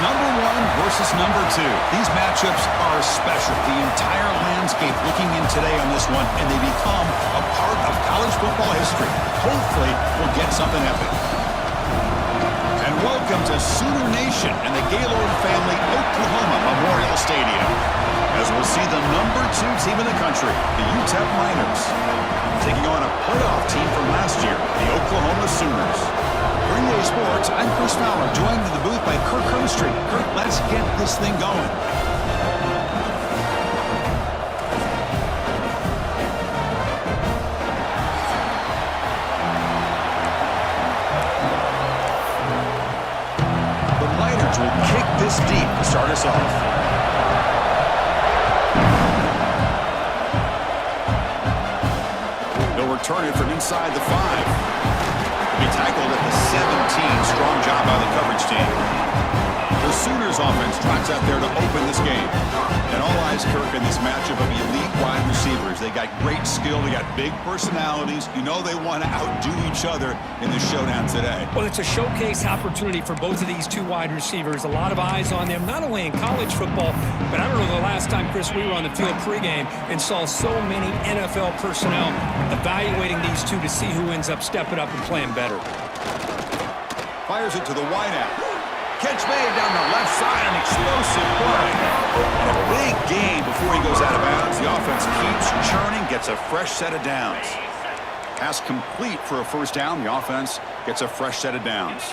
number one versus number two. These matchups are special. The entire landscape looking in today on this one, and they become a part of college football history. Hopefully, we'll get something epic. And welcome to Sooner Nation and the Gaylord family Oklahoma Memorial Stadium, as we'll see the number two team in the country, the UTEP Miners, taking on a playoff team from last year, the Oklahoma Sooners. For EA Sports, I'm Chris Fowler, joined in the booth by Kirk Hermstreet. Kirk, let's get this thing going. The Miners will kick this deep to start us off. They'll return it from inside the 5. Be tackled at the 17. Strong job by the coverage team. The Sooners offense tracks out there to open this game. And all eyes, Kirk, in this matchup of elite wide receivers. They got great skill. They got big personalities. You know they want to outdo each other in the showdown today. Well, it's a showcase opportunity for both of these two wide receivers. A lot of eyes on them, not only in college football, but I don't know the last time, Chris, we were on the field pregame and saw so many NFL personnel evaluating these two to see who ends up stepping up and playing better. Fires it to the wideout. Catch made down the left side, an explosive play. And a big gain before he goes out of bounds. The offense keeps churning, gets a fresh set of downs. Pass complete for a first down. The offense gets a fresh set of downs.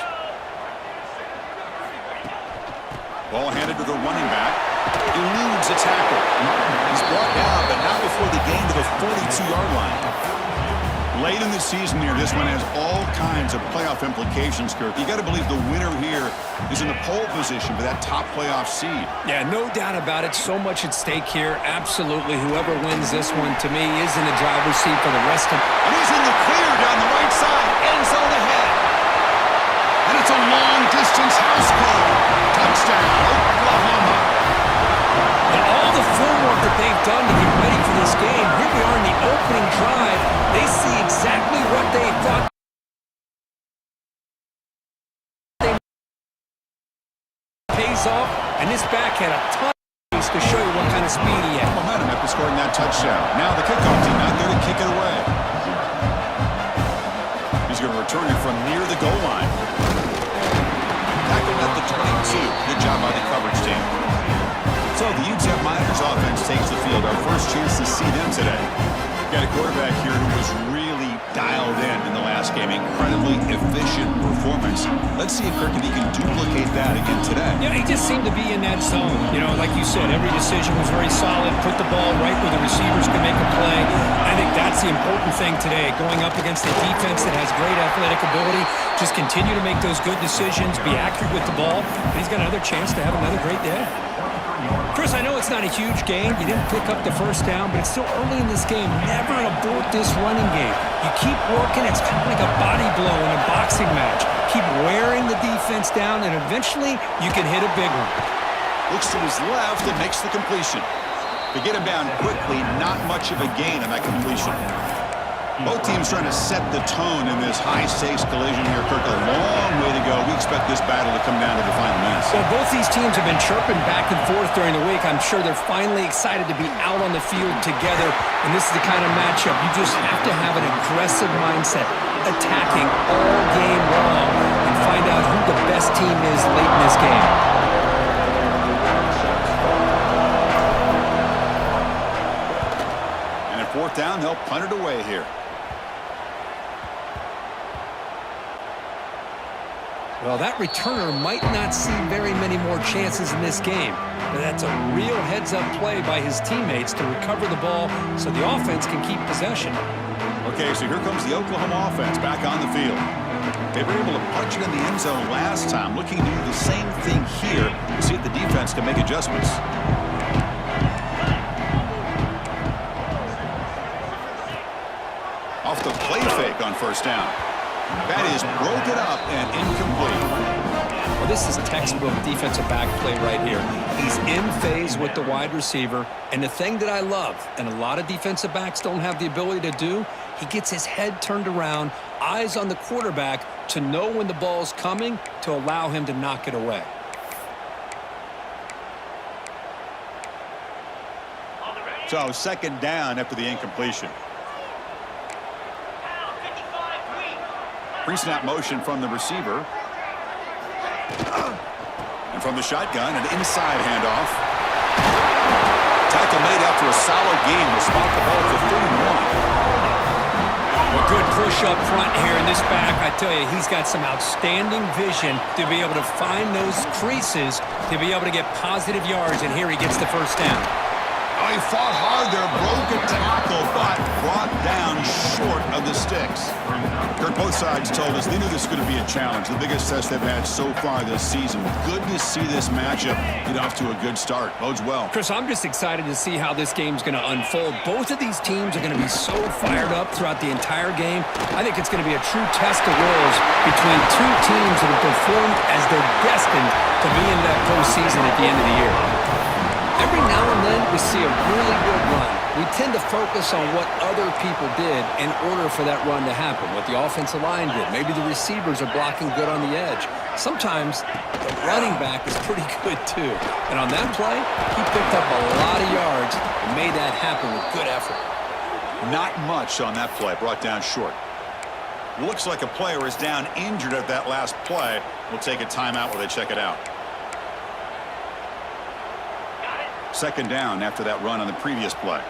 Ball handed to the running back. Eludes a tackle. He's brought down, but not before the gain to the 42-yard line. Late in the season here, this one has all kinds of playoff implications, Kirk. You got to believe the winner here is in the pole position for that top playoff seed. Yeah, no doubt about it. So much at stake here. Absolutely. Whoever wins this one, to me, is in the driver's seat for the rest of... And he's in the clear down the right side. End zone ahead. And it's a long-distance house call. Touchdown, Oklahoma. And all the formwork that they've done to get ready for this game, here we are in the opening drive. They see exactly what they thought they pays off, and this back had a ton of space to show you what kind of speed he had. Momentum after scoring that touchdown. Now the kickoff team out there to kick it away. He's going to return it from near the goal line. Tackled at the 22. Good job by the coverage team. So the UTEP Miners offense takes the field. Our first chance to see them today. Got a quarterback here who was really dialed in the last game. Incredibly efficient performance. Let's see if Kirk can duplicate that again today. Yeah, he just seemed to be in that zone. You know, like you said, every decision was very solid. Put the ball right where the receivers can make a play. I think that's the important thing today. Going up against a defense that has great athletic ability. Just continue to make those good decisions. Be accurate with the ball. And he's got another chance to have another great day. Chris, I know it's not a huge game. You didn't pick up the first down, but it's still early in this game. Never abort this running game. You keep working. It's kind of like a body blow in a boxing match. Keep wearing the defense down, and eventually you can hit a big one. Looks to his left and makes the completion. To get him down quickly, not much of a gain on that completion. Both teams trying to set the tone in this high-stakes collision here, Kirk. A long way to go. We expect this battle to come down to the final minutes. Well, both these teams have been chirping back and forth during the week. I'm sure they're finally excited to be out on the field together, and this is the kind of matchup you just have to have an aggressive mindset, attacking all game long, and find out who the best team is late in this game. And at fourth down, they'll punt it away here. Well, that returner might not see very many more chances in this game. But that's a real heads-up play by his teammates to recover the ball so the offense can keep possession. Okay, so here comes the Oklahoma offense back on the field. They were able to punch it in the end zone last time. Looking to do the same thing here to see if the defense can make adjustments. Off the play fake on first down. That is broken up and incomplete. Well, this is textbook defensive back play right here. He's in phase with the wide receiver. And the thing that I love, and a lot of defensive backs don't have the ability to do, he gets his head turned around, eyes on the quarterback to know when the ball's coming to allow him to knock it away. So second down after the incompletion. Pre-snap motion from the receiver. And from the shotgun, an inside handoff. Tackle made after a solid gain. Will spot the ball for 31. A good push up front here in this back. I tell you, he's got some outstanding vision to be able to find those creases, to be able to get positive yards, and here he gets the first down. Oh, he fought hard there, broke a tackle, but brought down short of the sticks. Kirk, both sides told us they knew this was going to be a challenge, the biggest test they've had so far this season. Good to see this matchup get off to a good start. Bodes well. Chris, I'm just excited to see how this game's going to unfold. Both of these teams are going to be so fired up throughout the entire game. I think it's going to be a true test of wills between two teams that have performed as they're destined to be in that postseason at the end of the year. Every now and then, we see a really good run. We tend to focus on what other people did in order for that run to happen, what the offensive line did. Maybe the receivers are blocking good on the edge. Sometimes the running back is pretty good, too. And on that play, he picked up a lot of yards and made that happen with good effort. Not much on that play, brought down short. Looks like a player is down injured at that last play. We'll take a timeout while they check it out. Second down after that run on the previous play.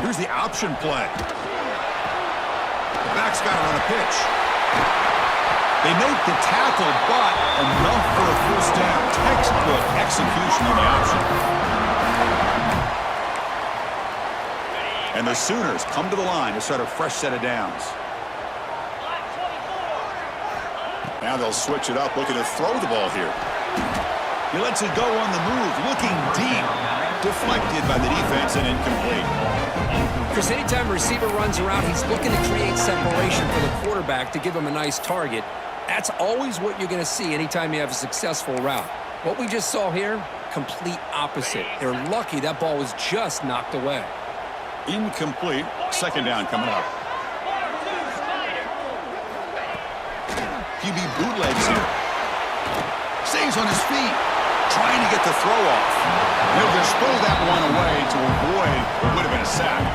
Here's the option play. The back's got it on a pitch. They make the tackle, but enough for a first down. Textbook execution on the option. And the Sooners come to the line to start a fresh set of downs. Now they'll switch it up, looking to throw the ball here. He lets it go on the move, looking deep. Deflected by the defense and incomplete. Chris, anytime a receiver runs around, he's looking to create separation for the quarterback to give him a nice target. That's always what you're going to see anytime you have a successful route. What we just saw here, complete opposite. They're lucky that ball was just knocked away. Incomplete. Second down coming up. QB bootlegs here. Stays on his feet, trying to get the throw off. He'll just throw that one away to avoid what would have been a sack.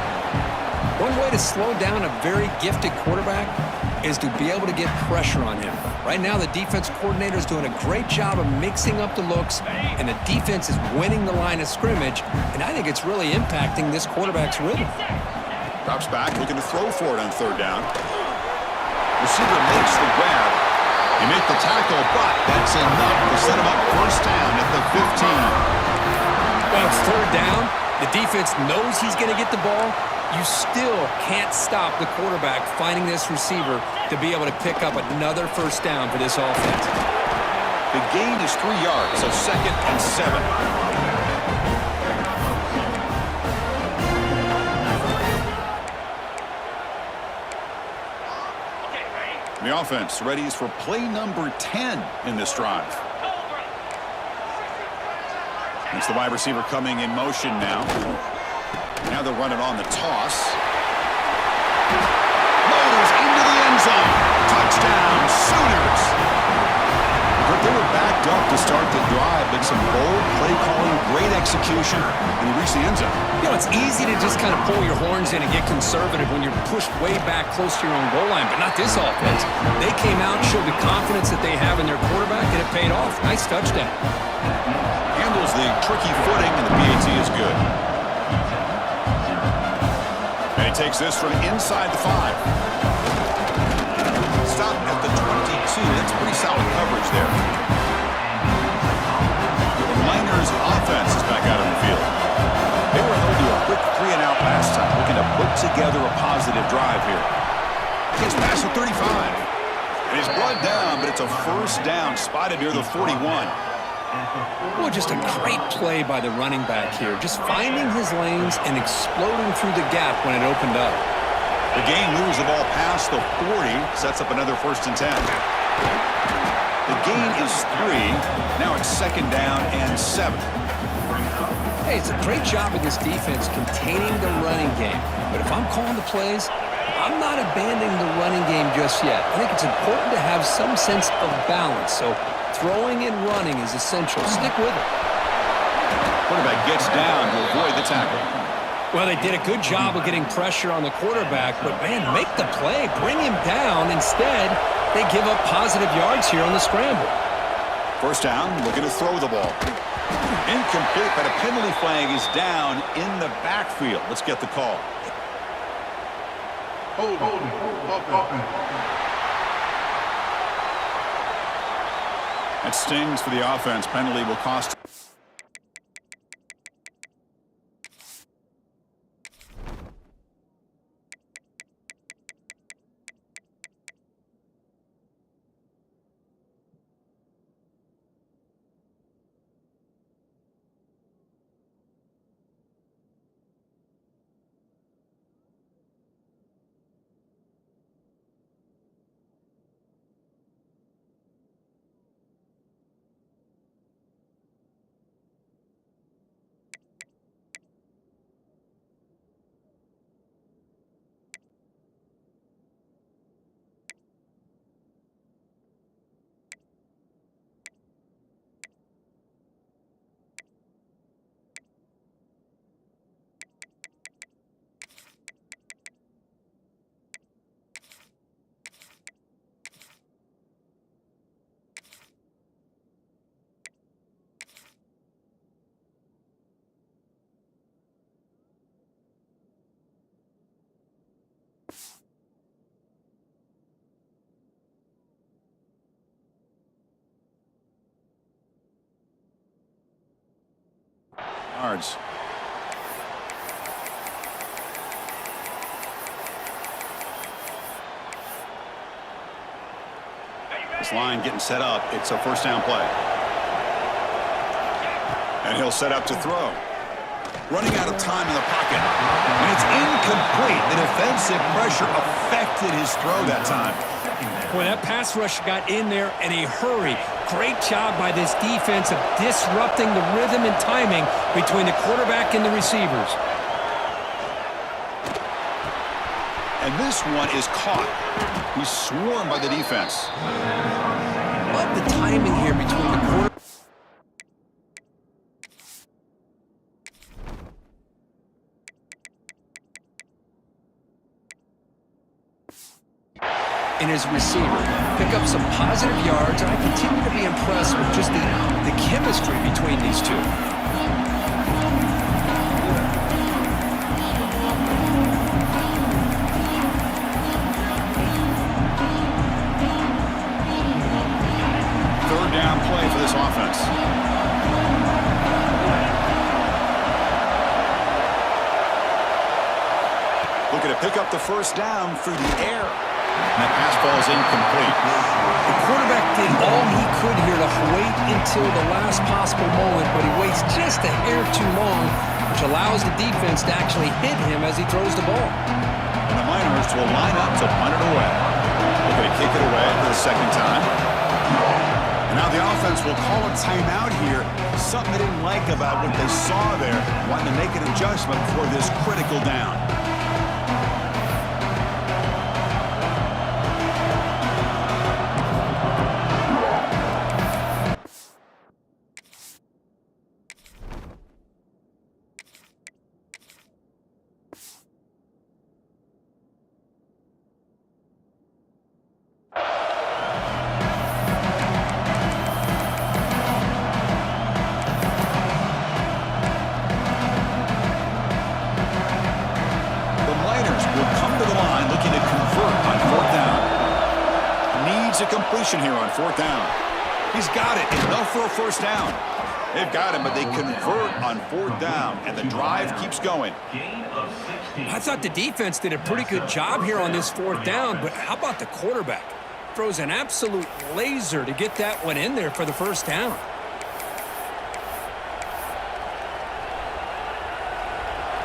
One way to slow down a very gifted quarterback is to be able to get pressure on him. Right now, the defense coordinator is doing a great job of mixing up the looks, and the defense is winning the line of scrimmage, and I think it's really impacting this quarterback's rhythm. Drops back, looking to throw for it on third down. Receiver makes the grab. He made the tackle, but that's enough to set him up first down at the 15. Well, it's third down. The defense knows he's going to get the ball. You still can't stop the quarterback finding this receiver to be able to pick up another first down for this offense. The gain is 3 yards, so second and 7. The offense readies for play number 10 in this drive. It's the wide receiver coming in motion now. Now they're running on the toss. Motors into the end zone. Touchdown, Sooners. They were backed up to start the drive, but some bold play calling, great execution, and they reached the end zone. You know, it's easy to just kind of pull your horns in and get conservative when you're pushed way back close to your own goal line, but not this offense. They came out, showed the confidence that they have in their quarterback, and it paid off. Nice touchdown. Handles the tricky footing, and the PAT is good. And he takes this from inside the 5. Stop at the 22. That's pretty solid coverage there. The Miners offense is back out on the field. They were able to do a quick 3-and-out last time, looking to put together a positive drive here. Gets past the 35. And he's brought down, but it's a first down spotted near the 41. Well, just a great play by the running back here. Just finding his lanes and exploding through the gap when it opened up. The game moves the ball past the 40, sets up another first and 10. The gain is 3. Now it's second down and 7. Hey, it's a great job of this defense containing the running game. But if I'm calling the plays, I'm not abandoning the running game just yet. I think it's important to have some sense of balance. So throwing and running is essential. Stick with it. gets down to avoid the tackle. Well, they did a good job of getting pressure on the quarterback, but, man, make the play. Bring him down. Instead, they give up positive yards here on the scramble. First down, looking to throw the ball. Incomplete, but a penalty flag is down in the backfield. Let's get the call. That stings for the offense. Penalty will cost. Yards. This line getting set up. It's a first down play. And he'll set up to throw. Running out of time in the pocket. And it's incomplete. The defensive pressure affected his throw that time. Boy, that pass rush got in there in a hurry. Great job by this defense of disrupting the rhythm and timing between the quarterback and the receivers. And this one is caught. He's swarmed by the defense. Love the timing here between the quarterback. And his receiver pick up some positive yards, and I continue to be impressed with just the chemistry between these two. Third down play for this offense. Looking to pick up the first down through the air. And that pass ball is incomplete. The quarterback did all he could here to wait until the last possible moment, but he waits just a hair too long, which allows the defense to actually hit him as he throws the ball. And the Miners will line up to punt it away. They're going to kick it away for the second time. And now the offense will call a timeout here. Something they didn't like about what they saw there. Wanting to make an adjustment for this critical down. A completion here on fourth down. He's got it. Enough for a first down. They've got him, but they convert on fourth down, and the drive keeps going. I thought the defense did a pretty good job here on this fourth down, but how about the quarterback? Throws an absolute laser to get that one in there for the first down.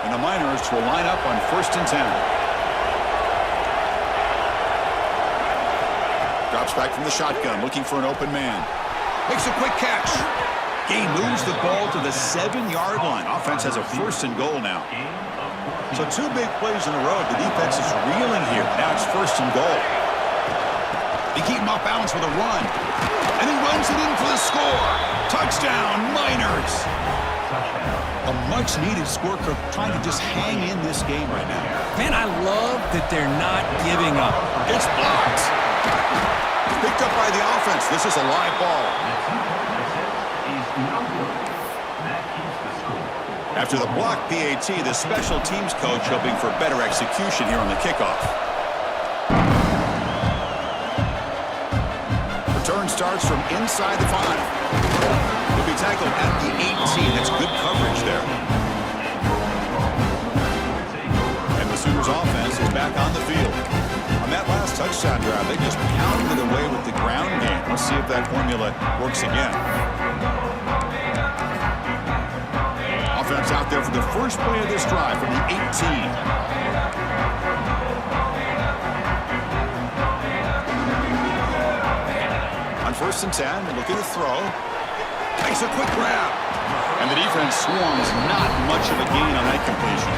And the Miners will line up on 1st and 10. Drops back from the shotgun, looking for an open man. Makes a quick catch. Gain moves the ball to the 7-yard line. Offense has a 1st and goal now. So 2 big plays in a row. The defense is reeling here. Now it's 1st and goal. They keep him off balance with a run. And he runs it in for the score. Touchdown, Miners. A much-needed score, trying to just hang in this game right now. Man, I love that they're not giving up. It's blocked. Picked up by the offense. This is a live ball. After the block PAT, the special teams coach hoping for better execution here on the kickoff. Return starts from inside the 5. He'll be tackled at the 18. That's good coverage there. And the Sooners offense is back on the field. On that last touchdown drive, they just pounded away with the ground game. Let's see if that formula works again. Offense out there for the first play of this drive from the 18. On 1st and 10, looking to throw. Makes a quick grab. And the defense swarms. Not much of a gain on that completion.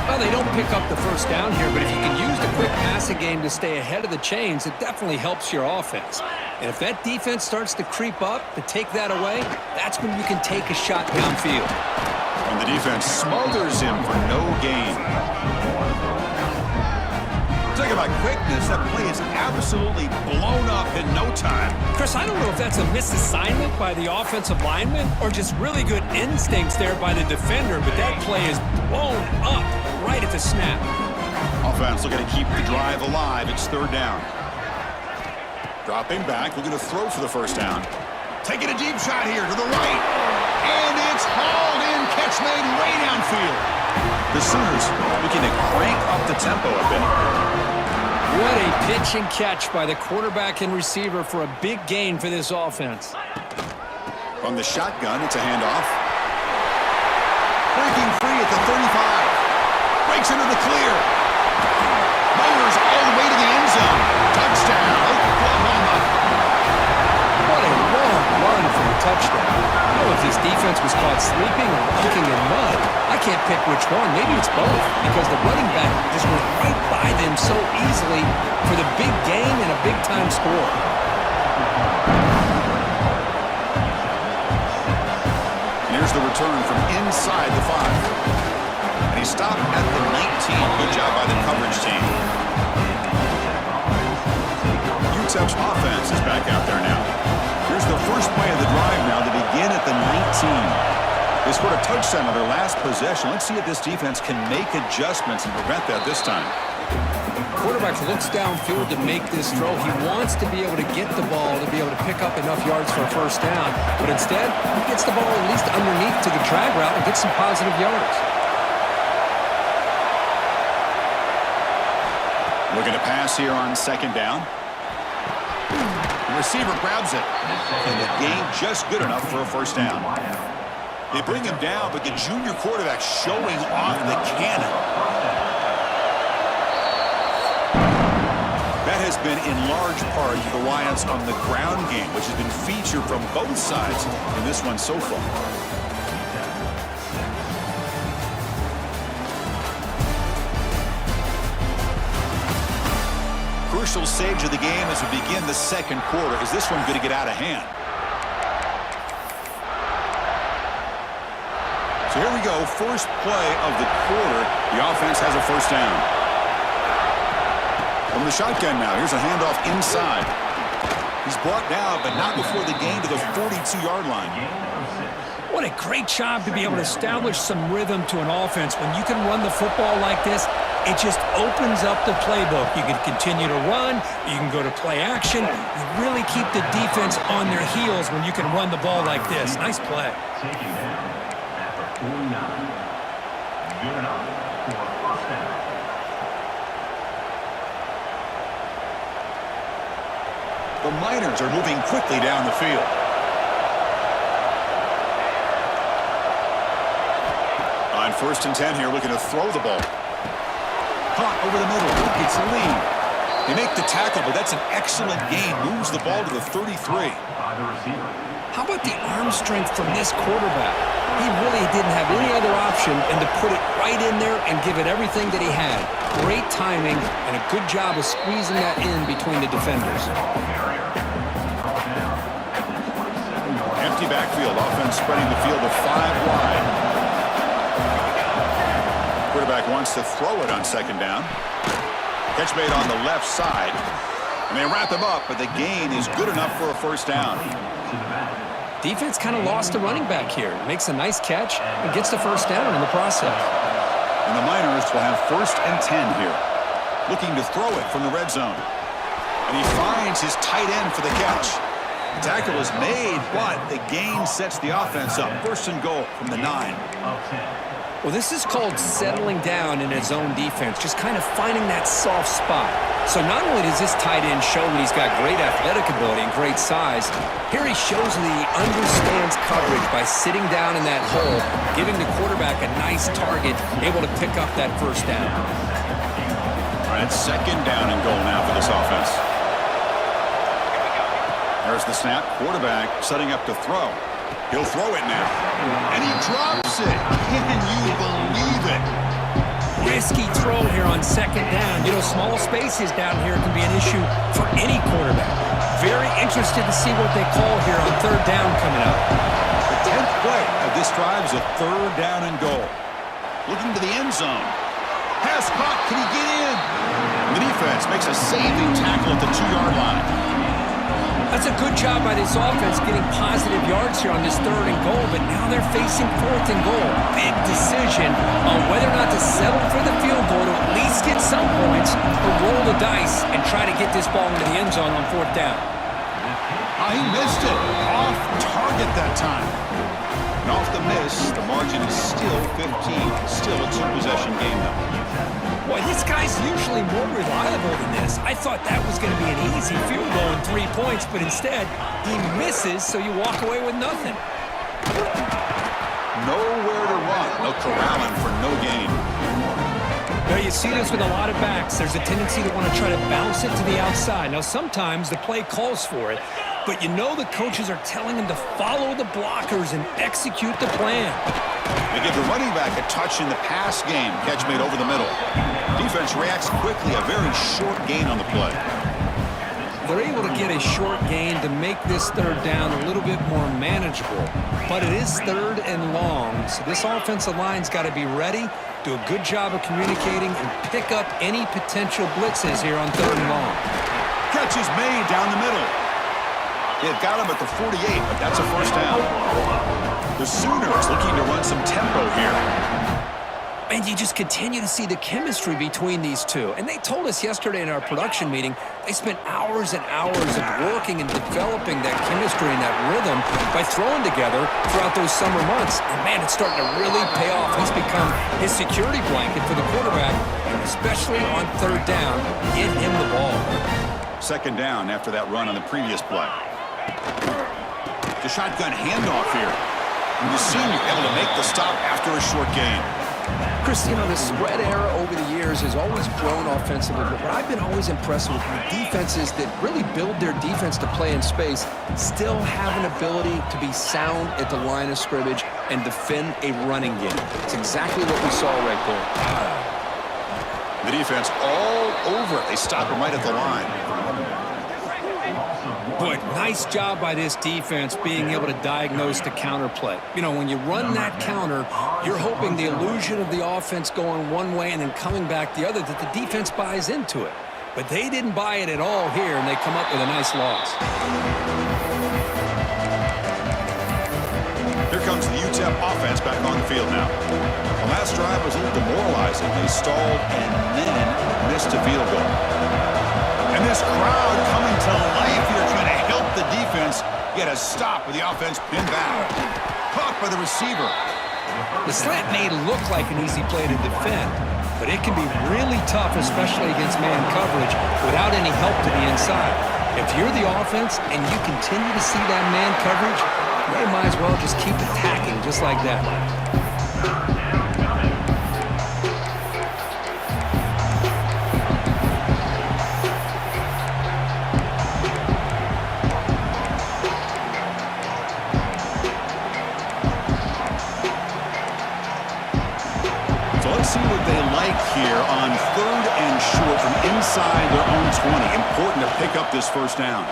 Well, they don't pick up the first down here, but if you can use the quick passing game to stay ahead of the chains, it definitely helps your offense. And if that defense starts to creep up, to take that away, that's when you can take a shot downfield. And the defense smothers him for no gain. Talking about quickness, that play is absolutely blown up in no time. Chris, I don't know if that's a misassignment by the offensive lineman or just really good instincts there by the defender, but that play is blown up right at the snap. Offense looking to keep the drive alive. It's 3rd down. Dropping back, looking to throw for the first down. Taking a deep shot here to the right. And it's hauled in. Catch made way downfield. The Sooners looking to crank up the tempo a bit. What a pitch and catch by the quarterback and receiver for a big gain for this offense. From the shotgun, it's a handoff. Breaking free at the 35. Breaks into the clear. Motors all the way to the end zone. Touchdown, Oklahoma. What a long run for a touchdown. I don't know if this defense was caught sleeping or walking in mud. I can't pick which one. Maybe it's both, because the running back just went right by them so easily for the big gain and a big-time score. Here's the return from inside the 5. And he stopped at the 19. Good job by the coverage team. UTEP's offense is back out there now. Here's the first play of the drive now to begin at the 19. They scored a touchdown on their last possession. Let's see if this defense can make adjustments and prevent that this time. Quarterback looks downfield to make this throw. He wants to be able to get the ball to be able to pick up enough yards for a first down. But instead, he gets the ball at least underneath to the drag route and gets some positive yards. Looking to pass here on 2nd down. The receiver grabs it. And the gain just good enough for a first down. They bring him down, but the junior quarterback showing off the cannon. That has been in large part the reliance on the ground game, which has been featured from both sides in this one so far. Crucial stage of the game as we begin the 2nd quarter. Is this one going to get out of hand? So here we go, first play of the quarter. The offense has a first down. From the shotgun now, here's a handoff inside. He's brought down, but not before the gain to the 42-yard line. What a great job to be able to establish some rhythm to an offense. When you can run the football like this, it just opens up the playbook. You can continue to run. You can go to play action. You really keep the defense on their heels when you can run the ball like this. Nice play. The Miners are moving quickly down the field. On 1st and 10 here, looking to throw the ball. Caught over the middle. It's lead. They make the tackle, but that's an excellent gain. Moves the ball to the 33. How about the arm strength from this quarterback? He really didn't have any other option than to put it right in there and give it everything that he had. Great timing and a good job of squeezing that in between the defenders. Empty backfield. Offense spreading the field to 5 wide. wants to throw it on second down. Catch made on the left side. And they wrap him up, but the gain is good enough for a first down. Defense kind of lost a running back here. Makes a nice catch and gets the first down in the process. And the Miners will have 1st and 10 here. Looking to throw it from the red zone. And he finds his tight end for the catch. The tackle is made, but the gain sets the offense up. 1st and goal from the 9. Well, this is called settling down in his own defense, just kind of finding that soft spot. So not only does this tight end show that he's got great athletic ability and great size, here he shows that he understands coverage by sitting down in that hole, giving the quarterback a nice target, able to pick up that first down. All right, 2nd down and goal now for this offense. There's the snap. Quarterback setting up to throw. He'll throw it now. And he drops it. Can you believe it? Risky throw here on 2nd down. You know, small spaces down here can be an issue for any quarterback. Very interested to see what they call here on 3rd down coming up. The 10th play of this drive is a 3rd down and goal. Looking to the end zone. Pass caught. Can he get in? The defense makes a saving tackle at the 2-yard line. That's a good job by this offense getting positive yards here on this 3rd and goal, but now they're facing 4th and goal. Big decision on whether or not to settle for the field goal to at least get some points or roll the dice and try to get this ball into the end zone on 4th down. He missed it. Off target that time. And off the miss, the margin is still 15. Still a 2-possession game, though. Boy, this guy's usually more reliable than this. I thought that was going to be an easy field goal and 3 points, but instead, he misses, so you walk away with nothing. Nowhere to run. No corralling for no gain. Now, you see this with a lot of backs. There's a tendency to want to try to bounce it to the outside. Now, sometimes the play calls for it, but you know the coaches are telling them to follow the blockers and execute the plan. They give the running back a touch in the pass game. Catch made over the middle. Defense reacts quickly. A very short gain on the play. They're able to get a short gain to make this 3rd down a little bit more manageable. But it is 3rd and long, so this offensive line's got to be ready, do a good job of communicating, and pick up any potential blitzes here on 3rd and long. Catch is made down the middle. They've got him at the 48, but that's a first down. The Sooners looking to run some tempo here. And you just continue to see the chemistry between these two. And they told us yesterday in our production meeting, they spent hours and hours of working and developing that chemistry and that rhythm by throwing together throughout those summer months. And man, it's starting to really pay off. He's become his security blanket for the quarterback, and especially on 3rd down, get him the ball. 2nd down after that run on the previous play. The shotgun handoff here. And the senior able to make the stop after a short gain. Chris, you know, the spread era over the years has always grown offensively, but what I've been always impressed with the defenses that really build their defense to play in space still have an ability to be sound at the line of scrimmage and defend a running game. It's exactly what we saw right there. The defense all over it. They stop him right at the line. Boy, nice job by this defense being able to diagnose the counter play. You know, when you run that counter, you're hoping the illusion of the offense going one way and then coming back the other, that the defense buys into it. But they didn't buy it at all here, and they come up with a nice loss. Here comes the UTEP offense back on the field now. The last drive was a little demoralizing. They stalled and then missed a field goal. And this crowd coming to life here trying to help the defense get a stop with the offense pinned back. Caught by the receiver. The slant may look like an easy play to defend, but it can be really tough, especially against man coverage, without any help to the inside. If you're the offense and you continue to see that man coverage, they might as well just keep attacking just like that. Let's see what they like here on 3rd and short from inside their own 20. Important to pick up this first down.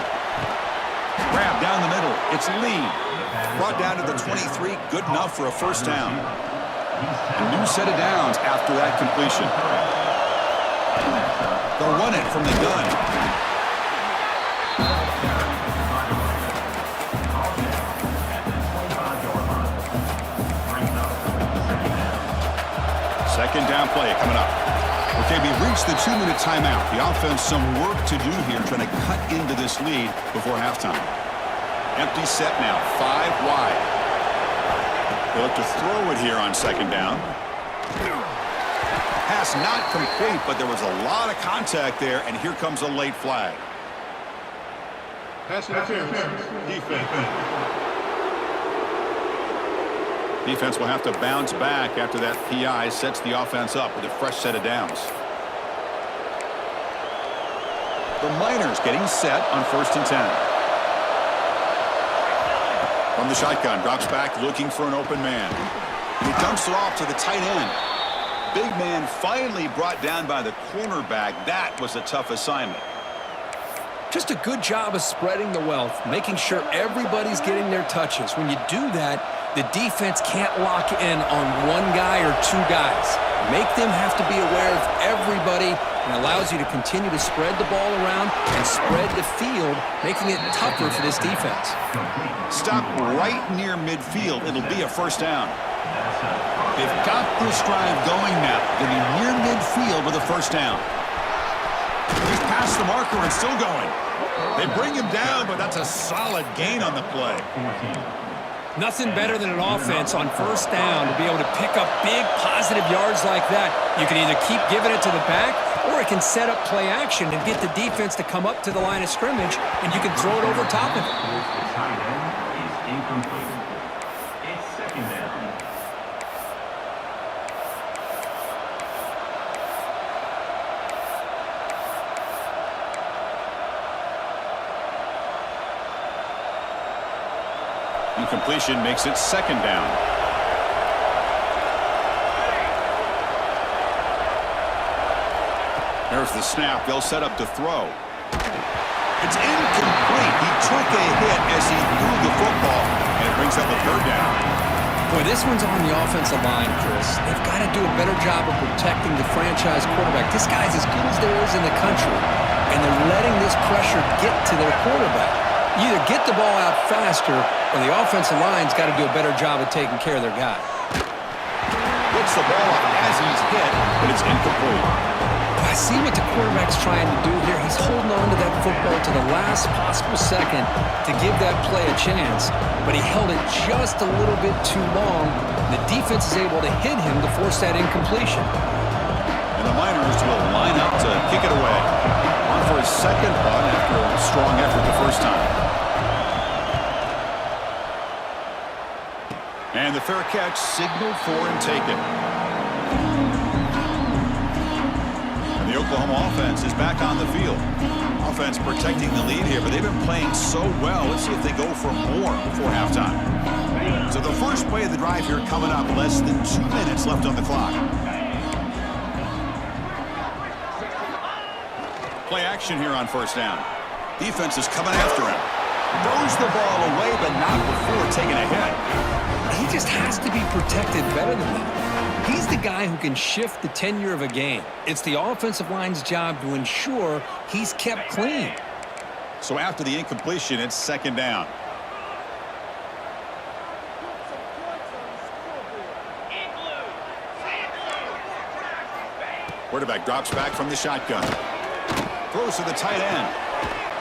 Grab down the middle. It's Lee. Brought down to the 23. Good enough for a first down. A new set of downs after that completion. They'll run it from the gun. Second down play coming up. Okay, we've reached the 2-minute timeout. The offense some work to do here, trying to cut into this lead before halftime. Empty set now, 5 wide. They'll look to throw it here on second down. Pass not complete, but there was a lot of contact there, and here comes a late flag. Pass interference. Defense. Defense will have to bounce back after that PI sets the offense up with a fresh set of downs. The Miners getting set on 1st and 10. From the shotgun, drops back looking for an open man. And he dumps it off to the tight end. Big man finally brought down by the cornerback. That was a tough assignment. Just a good job of spreading the wealth, making sure everybody's getting their touches. When you do that, the defense can't lock in on one guy or two guys. Make them have to be aware of everybody, and allows you to continue to spread the ball around and spread the field, making it tougher for this defense. Stop right near midfield. It'll be a first down. They've got this drive going now. They'll be near midfield with a first down. He's past the marker and still going. They bring him down, but that's a solid gain on the play. Nothing better than an offense on first down to be able to pick up big positive yards like that. You can either keep giving it to the back, or it can set up play action and get the defense to come up to the line of scrimmage, and you can throw it over top of it. It's second down. Incompletion makes it second down. There's the snap. They'll set up to throw. It's incomplete. He took a hit as he threw the football, and it brings up a third down. Boy, this one's on the offensive line, Chris. They've got to do a better job of protecting the franchise quarterback. This guy's as good as there is in the country, and they're letting this pressure get to their quarterback. You either get the ball out faster, or the offensive line's got to do a better job of taking care of their guy. Puts the ball up as he's hit, but it's incomplete. I see what the quarterback's trying to do here. He's holding on to that football to the last possible second to give that play a chance, but he held it just a little bit too long. The defense is able to hit him to force that incompletion. And the Miners will line up to kick it away. On for his second punt after a strong effort the first time. And the fair catch signaled for and taken. And the Oklahoma offense is back on the field. Offense protecting the lead here, but they've been playing so well. Let's see if they go for more before halftime. So the first play of the drive here coming up, less than 2 minutes left on the clock. Play action here on first down. Defense is coming after him. Throws the ball away, but not before taking a hit. He just has to be protected better than that. He's the guy who can shift the tenure of a game. It's the offensive line's job to ensure he's kept clean. So after the incompletion, it's second down. Quarterback drops back from the shotgun. Throws to the tight end.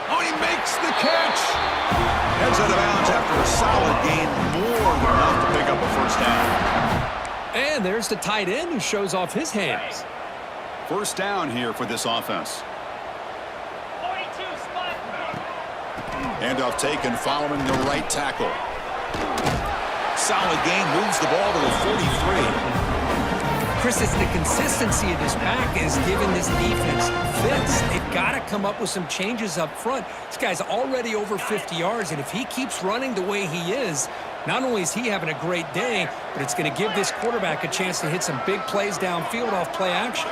Oh, he makes the catch. Heads out of bounds after a solid gain, more than enough to pick up a first down. And there's the tight end who shows off his hands. First down here for this offense. 42 spot. Handoff taken following the right tackle. Solid gain, moves the ball to the 43. Chris, it's the consistency of this pack is giving this defense fits. They've got to come up with some changes up front. This guy's already over 50 yards, and if he keeps running the way he is, not only is he having a great day, but it's going to give this quarterback a chance to hit some big plays downfield off play action.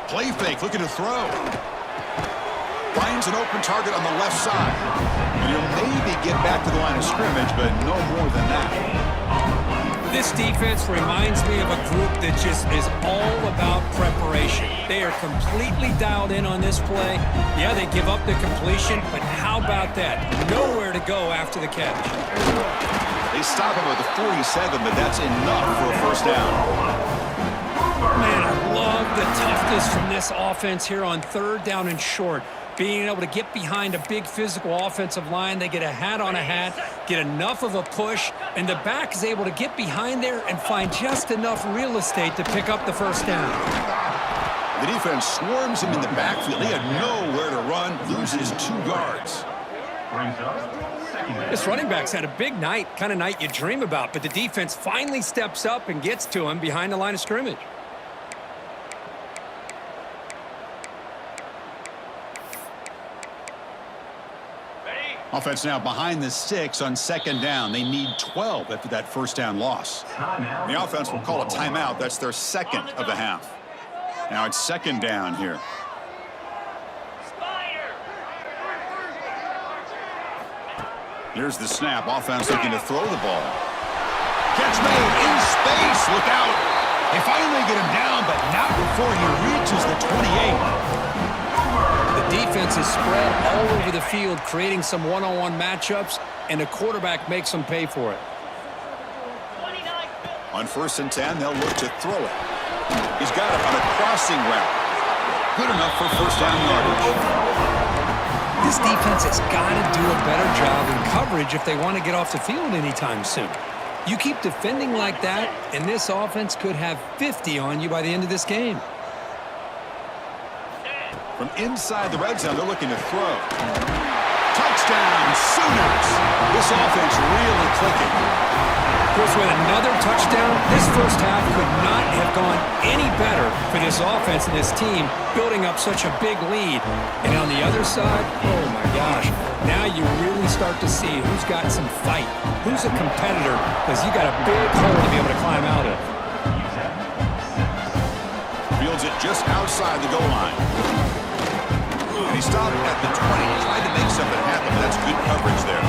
Play fake, looking to throw. Finds an open target on the left side. And he'll maybe get back to the line of scrimmage, but no more than that. This defense reminds me of a group that just is all about preparation. They are completely dialed in on this play. Yeah, they give up the completion, but how about that? Nowhere to go after the catch. They stop him at the 47, but that's enough for a first down. Man, I love the toughness from this offense here on 3rd down and short. Being able to get behind a big physical offensive line, they get a hat on a hat, get enough of a push, and the back is able to get behind there and find just enough real estate to pick up the first down. The defense swarms him in the backfield. He had nowhere to run, loses 2 yards. Brings up second down. This running back's had a big night, kind of night you dream about, but the defense finally steps up and gets to him behind the line of scrimmage. Offense now behind the 6 on 2nd down. They need 12 after that first down loss. Timeout. The offense will call a timeout. That's their 2nd of the half. Now it's 2nd down here. Here's the snap. Offense looking to throw the ball. Catch made in space. Look out. They finally get him down, but not before he reaches the 28. The defense is spread all over the field, creating some one-on-one matchups, and the quarterback makes them pay for it. On 1st and 10, they'll look to throw it. He's got it on a crossing route. Good enough for first down yardage. This defense has got to do a better job in coverage if they want to get off the field anytime soon. You keep defending like that, and this offense could have 50 on you by the end of this game. From inside the red zone, they're looking to throw. Touchdown, Sooners! This offense really clicking. Chris, with another touchdown, this first half could not have gone any better for this offense and this team, building up such a big lead. And on the other side, oh my gosh, now you really start to see who's got some fight, who's a competitor, because you got a big hole to be able to climb out of. Fields it just outside the goal line. He stopped at the 20, tried to make something happen, but that's good coverage there.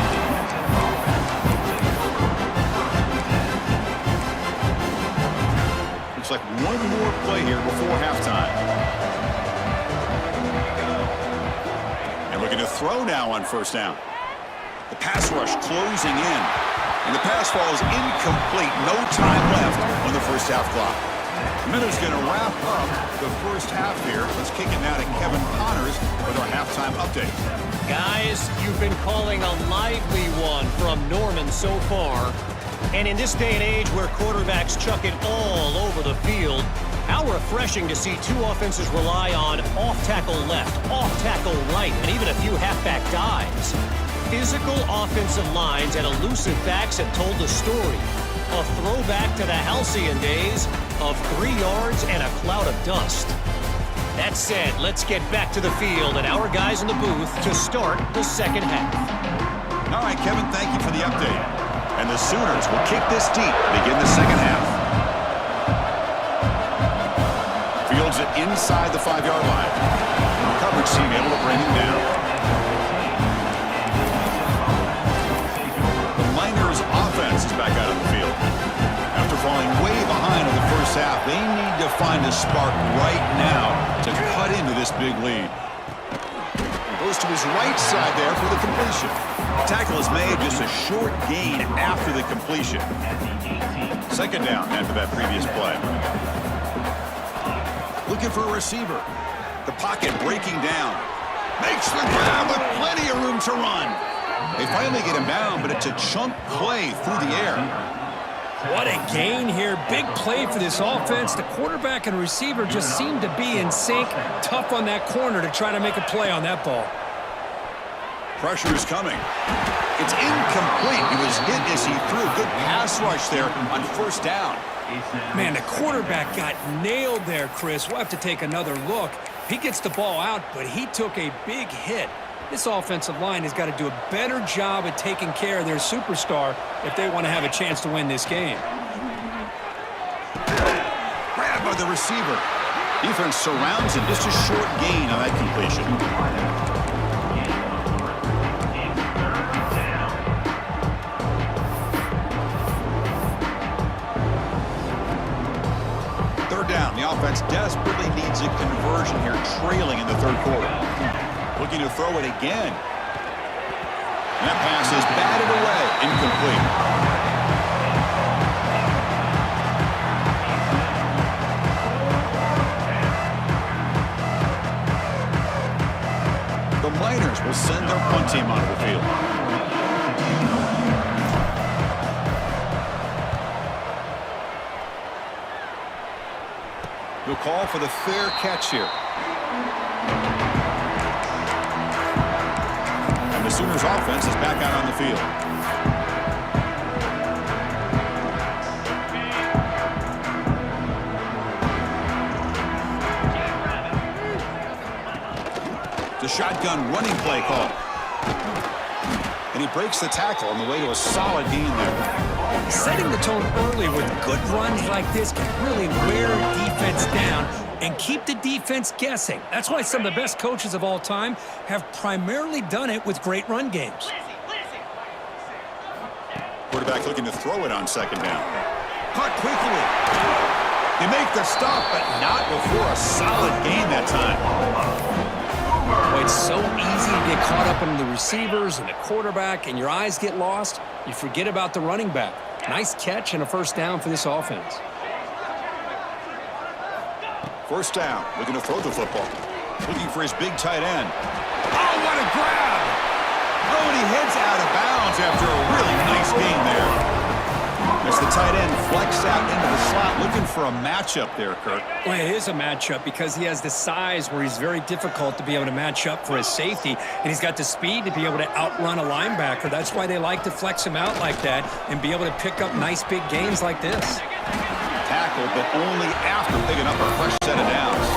Looks like one more play here before halftime. And looking to throw now on first down. The pass rush closing in. And the pass falls incomplete. No time left on the first half clock. Miller's going to wrap up the first half here. Let's kick it now to Kevin Connors with our halftime update. Guys, you've been calling a lively one from Norman so far. And in this day and age where quarterbacks chuck it all over the field, how refreshing to see 2 offenses rely on off-tackle left, off-tackle right, and even a few halfback dives. Physical offensive lines and elusive backs have told the story. A throwback to the halcyon days of 3 yards and a cloud of dust. That said, let's get back to the field and our guys in the booth to start the second half. All right, Kevin, thank you for the update. And the Sooners will kick this deep to begin the second half. Fields it inside the 5-yard line. Coverage team able to bring him down. The Miners offense is back out on the field. After falling way behind in the first half, they need to find a spark right now to cut into this big lead. Goes to his right side there for the completion. The tackle is made, just a short gain after the completion. Second down after that previous play. Looking for a receiver. The pocket breaking down. Makes the grab with plenty of room to run. They finally get him down, but it's a chunk play through the air. What a gain here. Big play for this offense. The quarterback and receiver just seem to be in sync. Tough on that corner to try to make a play on that ball. Pressure is coming. It's incomplete. He was hit as he threw. Good pass rush there on first down. Man, the quarterback got nailed there, Chris. We'll have to take another look. He gets the ball out, but he took a big hit. This offensive line has got to do a better job at taking care of their superstar if they want to have a chance to win this game. Grab by the receiver. Defense surrounds him. Just a short gain on that completion. offense desperately needs a conversion here, trailing in the third quarter. Looking to throw it again. That pass is batted away, incomplete. The Miners will send their punt team onto the field. He'll call for the fair catch here. And the Sooners offense is back out on the field. The shotgun running play call. And he breaks the tackle on the way to a solid gain there. Setting the tone early with good runs like this can really wear defense down and keep the defense guessing. That's why some of the best coaches of all time have primarily done it with great run games. Quarterback looking to throw it on second down. Caught quickly. They make the stop, but not before a solid gain that time. Well, it's so easy to get caught up in the receivers and the quarterback, and your eyes get lost. You forget about the running back. Nice catch and a first down for this offense. First down, looking to throw the football. Looking for his big tight end. Oh, what a grab! Oh, and he heads out of bounds after a really nice gain there. As the tight end flex out into the slot, looking for a matchup there, Kurt. Well, it is a matchup because he has the size where he's very difficult to be able to match up for his safety, and he's got the speed to be able to outrun a linebacker. That's why they like to flex him out like that and be able to pick up nice big gains like this. Tackled, but only after picking up a fresh set of downs.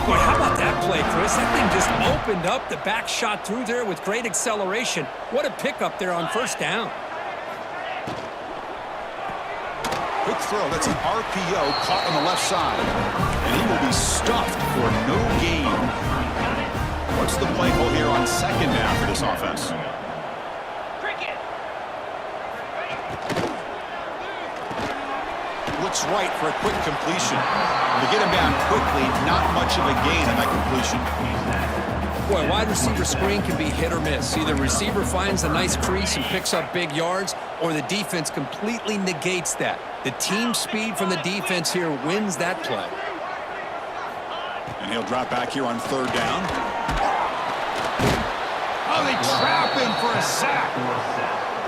Boy, how about that play, Chris? That thing just opened up. The back shot through there with great acceleration. What a pickup there on first down. Quick throw. That's an RPO caught on the left side. And he will be stuffed for no gain. What's the play call here on second down for this offense? Looks right for a quick completion. To get him down quickly, not much of a gain on that completion. Boy, wide receiver screen can be hit or miss. Either receiver finds a nice crease and picks up big yards, or the defense completely negates that. The team speed from the defense here wins that play. And he'll drop back here on third down. Oh, they trap him for a sack.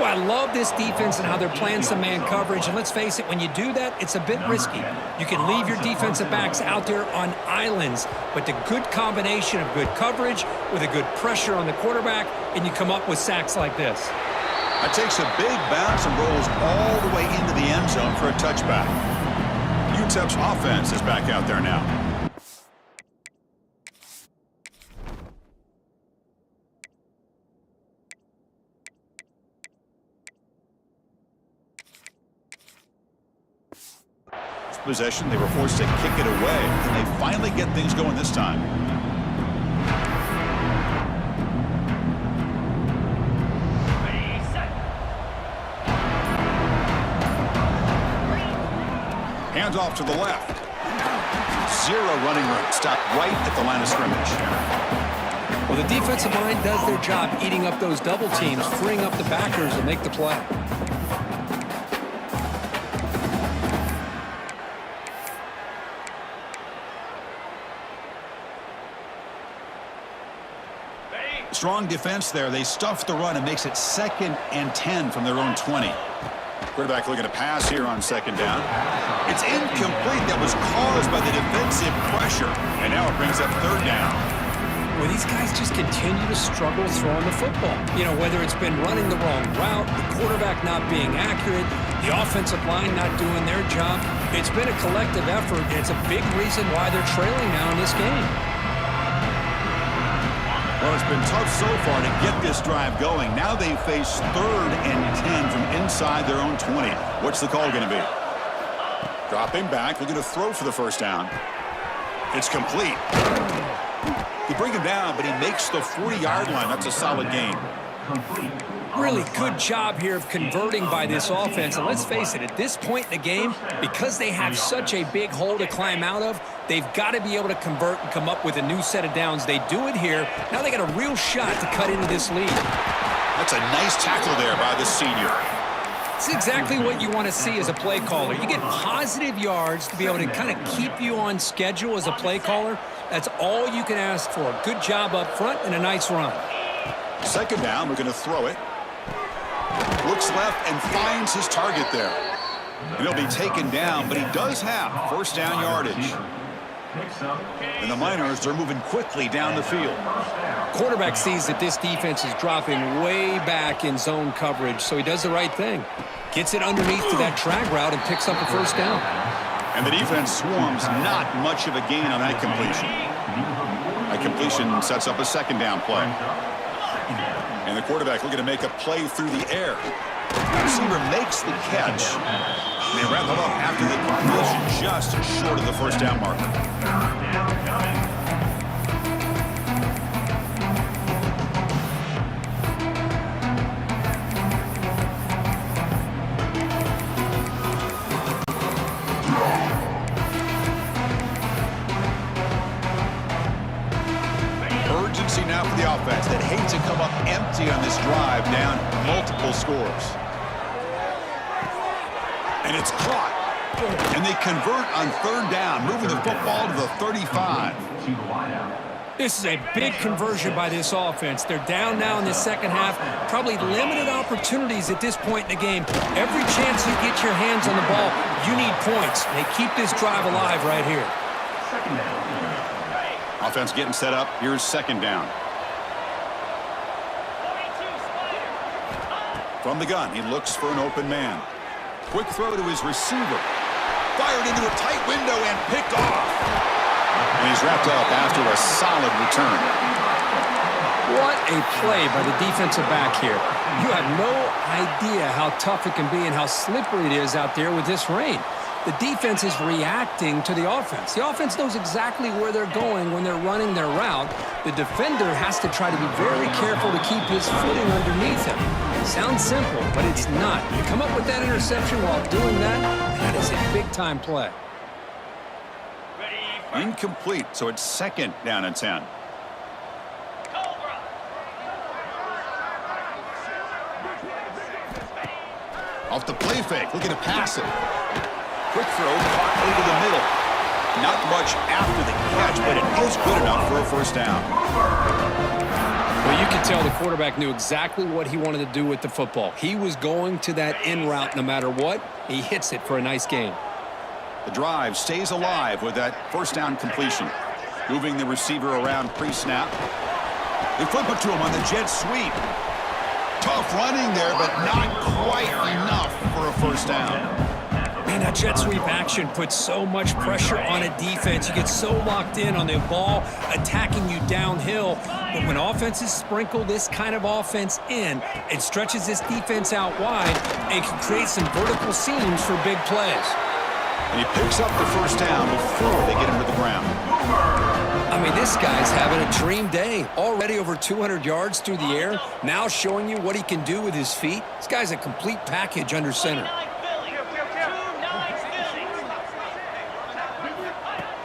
Well, I love this defense and how they're playing some man coverage. And let's face it, when you do that, it's a bit risky. You can leave your defensive backs out there on islands, but the good combination of good coverage with a good pressure on the quarterback, and you come up with sacks like this. That takes a big bounce and rolls all the way into the end zone for a touchback. UTEP's offense is back out there now. Possession, they were forced to kick it away, and they finally get things going this time. Hands off to the left. Zero running room. Stopped right at the line of scrimmage. Well, the defensive line does their job eating up those double teams, freeing up the backers to make the play. Strong defense there. They stuff the run and makes it 2nd and 10 from their own 20. Quarterback looking to pass here on second down. It's incomplete. That was caused by the defensive pressure. And now it brings up third down. Well, these guys just continue to struggle throwing the football. You know, whether it's been running the wrong route, the quarterback not being accurate, the offensive line not doing their job. It's been a collective effort, and it's a big reason why they're trailing now in this game. Well, it's been tough so far to get this drive going. Now they face 3rd and 10 from inside their own 20. What's the call going to be? Dropping back, looking to throw for the first down. It's complete. They bring him down, but he makes the 40-yard line. That's a solid gain. Really good job here of converting by this offense. And let's face it, at this point in the game, because they have such a big hole to climb out of, they've got to be able to convert and come up with a new set of downs. They do it here. Now they got a real shot to cut into this lead. That's a nice tackle there by the senior. It's exactly what you want to see as a play caller. You get positive yards to be able to kind of keep you on schedule as a play caller. That's all you can ask for. Good job up front and a nice run. Second down, we're going to throw it. Looks left and finds his target there. And he'll be taken down, but he does have first down yardage. And the Miners are moving quickly down the field. Quarterback sees that this defense is dropping way back in zone coverage, so he does the right thing. Gets it underneath to that drag route and picks up a first down. And the defense swarms, not much of a gain on that completion. That completion sets up a second down play. And the quarterback looking to make a play through the air. The receiver makes the catch. And they wrap it up after the completion just short of the first down marker. Urgency now for the offense that hate to come up empty on this drive, down multiple scores. And it's caught. And they convert on third down, moving the football to the 35. This is a big conversion by this offense. They're down now in the second half. Probably limited opportunities at this point in the game. Every chance you get your hands on the ball, you need points. They keep this drive alive right here. Offense getting set up. Here's second down. From the gun, he looks for an open man. Quick throw to his receiver. Fired into a tight window and picked off. And he's wrapped up after a solid return. What a play by the defensive back here. You have no idea how tough it can be and how slippery it is out there with this rain. The defense is reacting to the offense. The offense knows exactly where they're going when they're running their route. The defender has to try to be very careful to keep his footing underneath him. Sounds simple, but it's not. You come up with that interception while doing that, that is a big-time play. Incomplete, so it's second down and 10. Off the play fake, looking to pass it. Quick throw, caught over the middle. Not much after the catch, but it is good enough for a first down. Well, you can tell the quarterback knew exactly what he wanted to do with the football. He was going to that in route no matter what. He hits it for a nice gain. The drive stays alive with that first down completion. Moving the receiver around pre-snap. They flip it to him on the jet sweep. Tough running there, but not quite enough for a first down. Man, that jet sweep action puts so much pressure on a defense. You get so locked in on the ball attacking you downhill. But when offenses sprinkle this kind of offense in, it stretches this defense out wide and can create some vertical seams for big plays. And he picks up the first down before they get him to the ground. I mean, this guy's having a dream day. Already over 200 yards through the air. Now showing you what he can do with his feet. This guy's a complete package under center.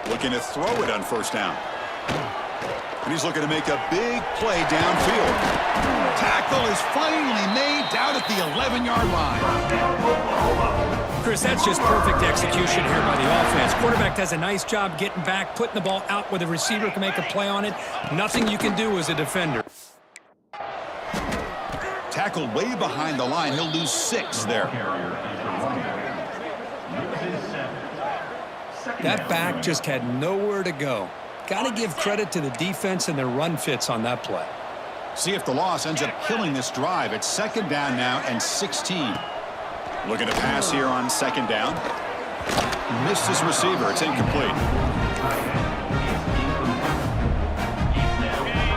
Looking to throw it on first down. And he's looking to make a big play downfield. Tackle is finally made down at the 11-yard line. Chris, that's just perfect execution here by the offense. Quarterback does a nice job getting back, putting the ball out where the receiver can make a play on it. Nothing you can do as a defender. Tackled way behind the line. He'll lose 6 there. That back just had nowhere to go. Got to give credit to the defense and their run fits on that play. See if the loss ends up killing this drive. It's second down now and 16. Looking to pass here on second down. Missed his receiver. It's incomplete.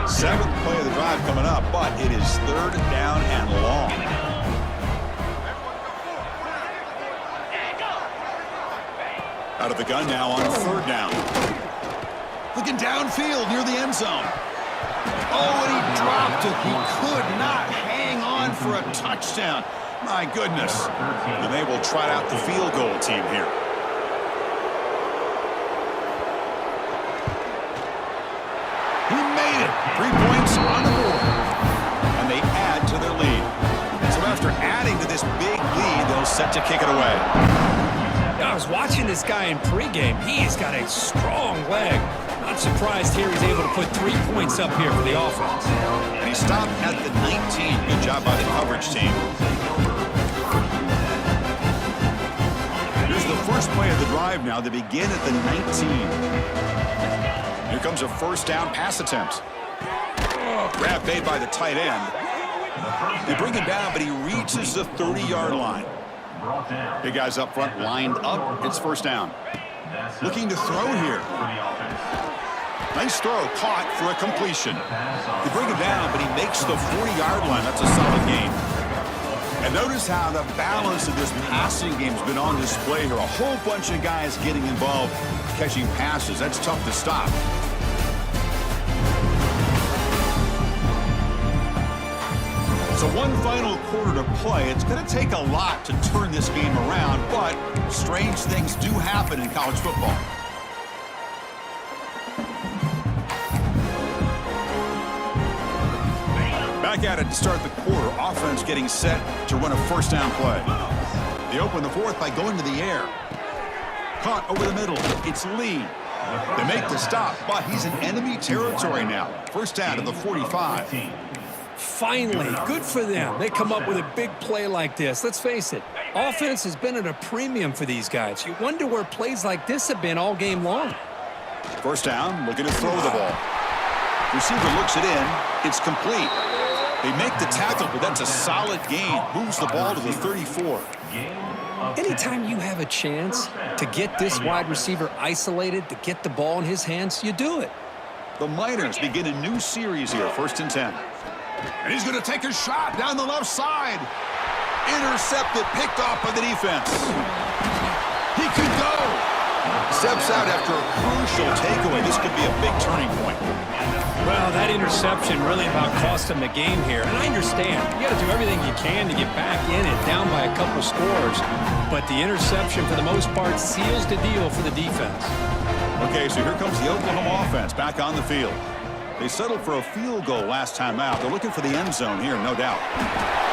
7th play of the drive coming up, but it is third down and long. Out of the gun now on third down. Looking downfield near the end zone. Oh, and he dropped it. He could not hang on for a touchdown. My goodness. And they will trot out the field goal team here. He made it. 3 points on the board. And they add to their lead. So after adding to this big lead, they'll set to kick it away. I was watching this guy in pregame. He's got a strong leg. Not surprised here he's able to put 3 points up here for the offense. And he stopped at the 19. Good job by the coverage team. Here's the first play of the drive now. They begin at the 19. Here comes a first down pass attempt. Grab made by the tight end. They bring him down, but he reaches the 30-yard line. Big guys up front lined up. It's first down. Looking to throw here. Nice throw, caught for a completion. They bring him down, but he makes the 40-yard line. That's a solid gain. And notice how the balance of this passing game has been on display here. A whole bunch of guys getting involved catching passes. That's tough to stop. So one final quarter to play. It's going to take a lot to turn this game around, but strange things do happen in college football. Back at it to start the quarter. Offense getting set to run a first down play. They open the fourth by going to the air. Caught over the middle. It's Lee. They make the stop, but he's in enemy territory now. First down to the 45. Finally, good for them. They come up with a big play like this. Let's face it, offense has been at a premium for these guys. You wonder where plays like this have been all game long. First down, looking to throw the ball. Receiver looks it in. It's complete. They make the tackle, but that's a solid gain. Moves the ball to the 34. Anytime you have a chance to get this wide receiver isolated, to get the ball in his hands, you do it. The Miners begin a new series here, 1st and 10. And he's going to take a shot down the left side. Intercepted, picked off by the defense. He could go. Steps out after a crucial takeaway. This could be a big turning point. Well, that interception really about cost him the game here. And I understand. You got to do everything you can to get back in it, down by a couple scores. But the interception, for the most part, seals the deal for the defense. Okay, so here comes the Oklahoma offense back on the field. They settled for a field goal last time out. They're looking for the end zone here, no doubt.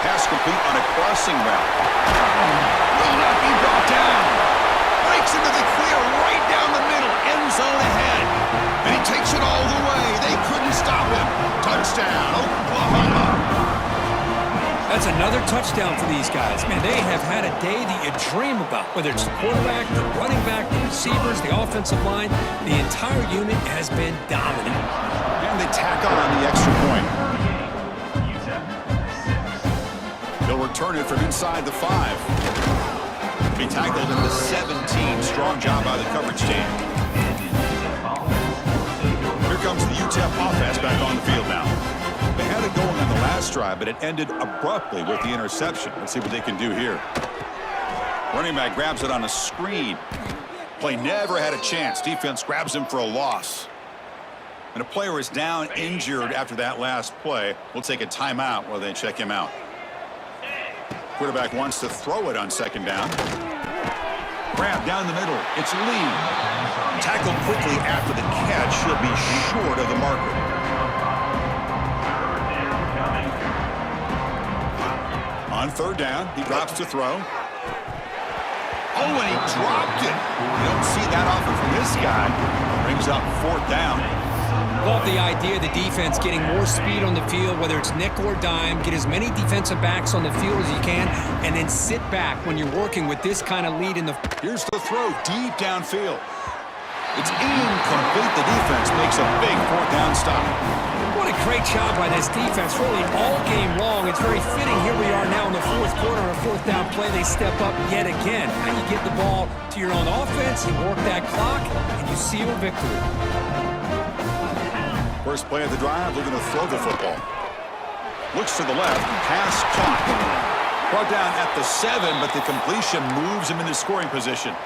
Pass complete on a crossing route. Will not be brought down. Breaks into the clear right down the middle. End zone ahead. And he takes it all the way. They couldn't stop him. Touchdown, Oklahoma. That's another touchdown for these guys. Man, they have had a day that you dream about. Whether it's the quarterback, the running back, the receivers, the offensive line, the entire unit has been dominant. And they tack on the extra point. They'll return it from inside the 5. Be tackled in the 17. Strong job by the coverage team. Here comes the UTEP offense back on the field now. They had it going on the last drive, but it ended abruptly with the interception. Let's see what they can do here. Running back grabs it on a screen. Play never had a chance. Defense grabs him for a loss. And a player is down injured after that last play. We'll take a timeout while they check him out. Quarterback wants to throw it on 2nd down. Grab down the middle. It's Lee. Tackled quickly after the catch. Should be short of the marker. On 3rd down, he drops to throw. Oh, and he dropped it. You don't see that often from this guy. Brings up 4th down. Love the idea of the defense getting more speed on the field, whether it's nickel or dime. Get as many defensive backs on the field as you can, and then sit back when you're working with this kind of lead in the... Here's the throw deep downfield. It's incomplete. The defense makes a big 4th down stop. What a great job by this defense, really all game long. It's very fitting. Here we are now in the 4th quarter, a 4th down play. They step up yet again. Now you get the ball to your own offense, you work that clock, and you seal victory. First play of the drive, looking to throw the football. Looks to the left, pass caught. Brought down at the 7, but the completion moves him into scoring position.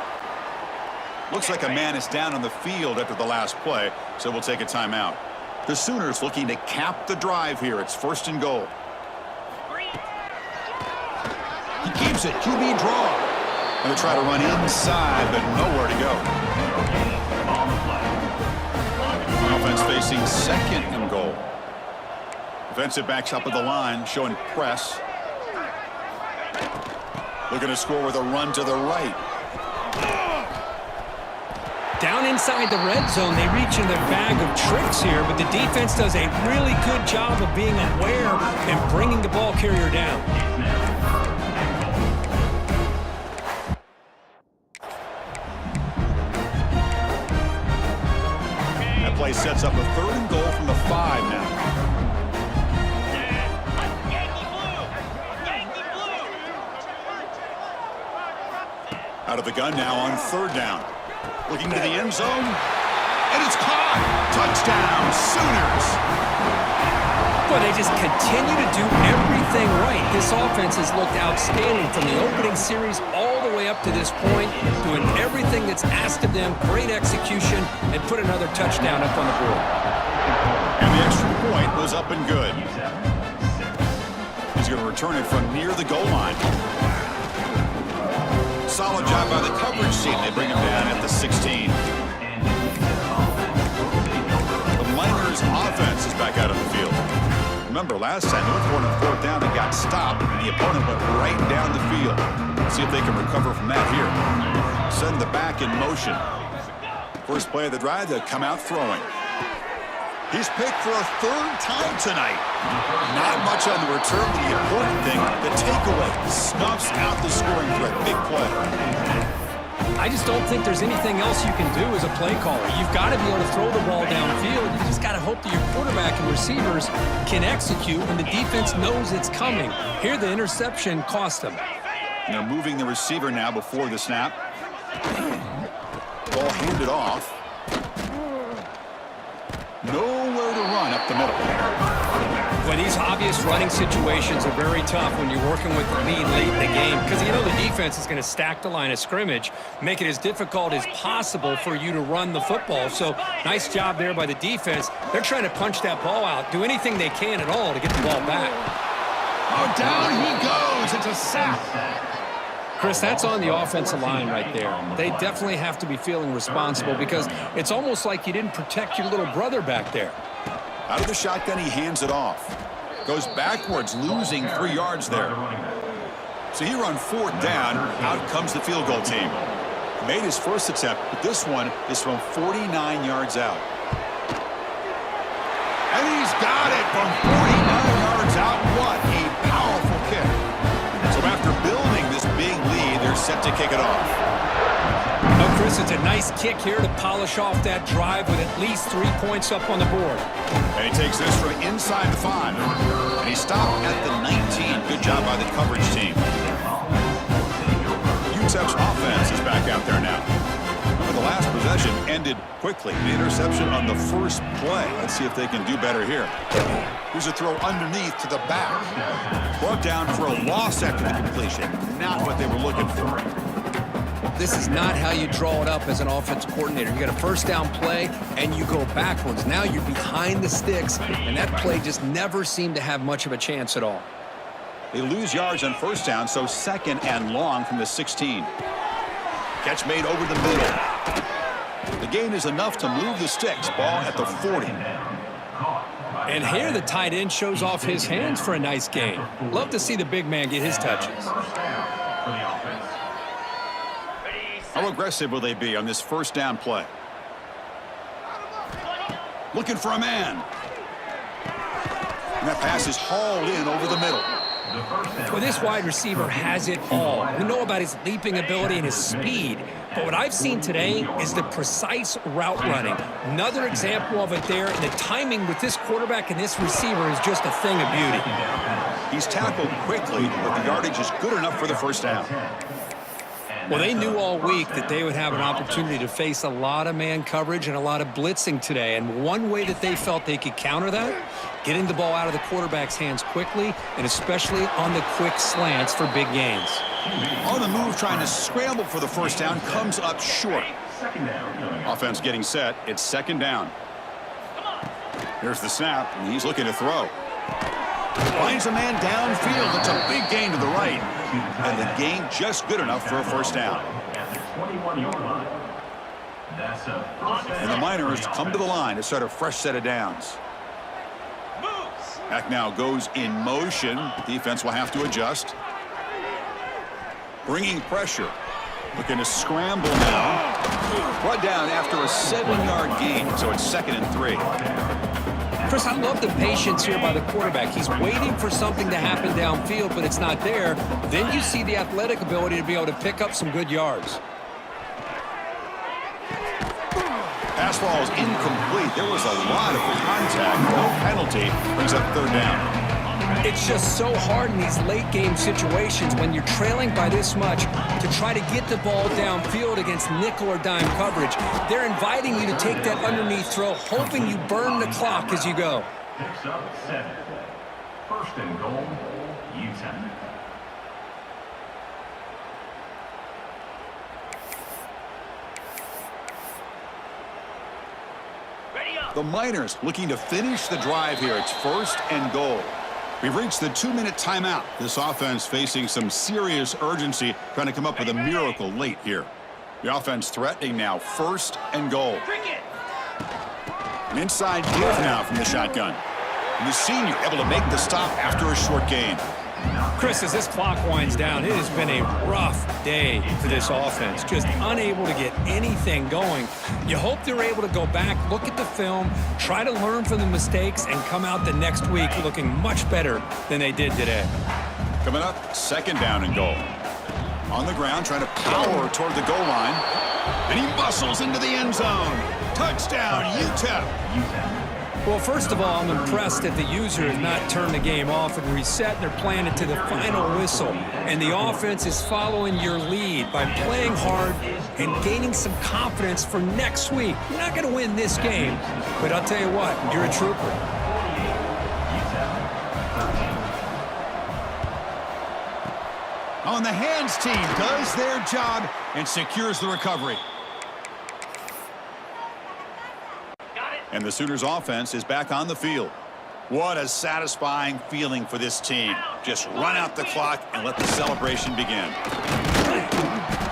Looks like a man is down on the field after the last play, so we'll take a timeout. The Sooners looking to cap the drive here. It's 1st and goal. keeps it. QB draw. Going to try to run inside, but nowhere to go. Offense facing 2nd and goal. Defensive backs up at the line, showing press. Looking to score with a run to the right. Down inside the red zone, they reach in their bag of tricks here, but the defense does a really good job of being aware and bringing the ball carrier down. That play sets up a 3rd and goal from the 5 now. Out of the gun now on 3rd down. Looking to the end zone, and it's caught. Touchdown, Sooners. But they just continue to do everything right. This offense has looked outstanding from the opening series all the way up to this point, doing everything that's asked of them, great execution, and put another touchdown up on the board. And the extra point was up and good. He's going to return it from near the goal line. Solid job by the coverage team. They bring him down at the 16. The Miners offense is back out of the field. Remember, last time, North on 4th down, they got stopped, and the opponent went right down the field. See if they can recover from that here. Send the back in motion. First play of the drive, they'll come out throwing. He's picked for a 3rd time tonight. Not much on the return, but the important thing, the takeaway, snuffs out the scoring threat. Big play. I just don't think there's anything else you can do as a play caller. You've got to be able to throw the ball downfield. You just got to hope that your quarterback and receivers can execute when the defense knows it's coming. Here, the interception cost them. They're moving the receiver now before the snap. Ball handed off. Nowhere to run up the middle. Well, these obvious running situations are very tough when you're working with the lead late in the game because you know the defense is going to stack the line of scrimmage, make it as difficult as possible for you to run the football. So nice job there by the defense. They're trying to punch that ball out, do anything they can at all to get the ball back. Oh, down he goes. It's a sack. Chris, that's on the offensive line right there. They definitely have to be feeling responsible because it's almost like you didn't protect your little brother back there. Out of the shotgun, he hands it off. Goes backwards, losing 3 yards there. So here on 4th down, out comes the field goal team. Made his first attempt, but this one is from 49 yards out. And he's got it from 49 yards out. What a powerful kick. So after building this big lead, they're set to kick it off. Oh, Chris, it's a nice kick here to polish off that drive with at least 3 points up on the board. And he takes this from inside the 5. And he stopped at the 19. Good job by the coverage team. UTEP's offense is back out there now. Remember, the last possession ended quickly. The interception on the first play. Let's see if they can do better here. Here's a throw underneath to the back. Brought down for a loss after the completion. Not what they were looking for. This is not how you draw it up as an offensive coordinator. You got a 1st down play, and you go backwards. Now you're behind the sticks, and that play just never seemed to have much of a chance at all. They lose yards on 1st down, so 2nd and long from the 16. Catch made over the middle. The gain is enough to move the sticks. Ball at the 40. And here the tight end shows off his hands for a nice gain. Love to see the big man get his touches. How aggressive will they be on this 1st down play? Looking for a man. And that pass is hauled in over the middle. Well, this wide receiver has it all. We know about his leaping ability and his speed, but what I've seen today is the precise route running. Another example of it there, and the timing with this quarterback and this receiver is just a thing of beauty. He's tackled quickly, but the yardage is good enough for the 1st down. Well, they knew all week that they would have an opportunity to face a lot of man coverage and a lot of blitzing today. And one way that they felt they could counter that, getting the ball out of the quarterback's hands quickly, and especially on the quick slants for big gains. On the move, trying to scramble for the 1st down, comes up short. Offense getting set. It's 2nd down. Here's the snap, and he's looking to throw. Finds a man downfield. It's a big gain to the right. And the gain just good enough for a first down. At the 21-yard line. That's a first down. And the Miners come to the line to start a fresh set of downs. Back now goes in motion. Defense will have to adjust. Bringing pressure. Looking to scramble now. Brought down after a 7-yard gain, so it's 2nd and 3. Chris, I love the patience here by the quarterback. He's waiting for something to happen downfield, but it's not there. Then you see the athletic ability to be able to pick up some good yards. Pass ball is incomplete. There was a lot of contact. No penalty. Brings up 3rd down. It's just so hard in these late-game situations when you're trailing by this much to try to get the ball downfield against nickel or dime coverage. They're inviting you to take that underneath throw, hoping you burn the clock as you go. Picks up 7. First and goal, UTEP. The Miners looking to finish the drive here. It's 1st and goal. We've reached the 2-minute timeout. This offense facing some serious urgency, trying to come up with a miracle late here. The offense threatening now, 1st and goal. An inside give now from the shotgun. And the senior able to make the stop after a short gain. Chris, as this clock winds down, it has been a rough day for this offense. Just unable to get anything going. You hope they're able to go back, look at the film, try to learn from the mistakes, and come out the next week looking much better than they did today. Coming up, 2nd down and goal. On the ground, trying to power toward the goal line. And he muscles into the end zone. Touchdown, UTEP. Well, first of all, I'm impressed that the user has not turned the game off and reset. They're playing it to the final whistle. And the offense is following your lead by playing hard and gaining some confidence for next week. You're not going to win this game, but I'll tell you what, you're a trooper. On the hands team does their job and secures the recovery. And the Sooners offense is back on the field. What a satisfying feeling for this team. Just run out the clock and let the celebration begin.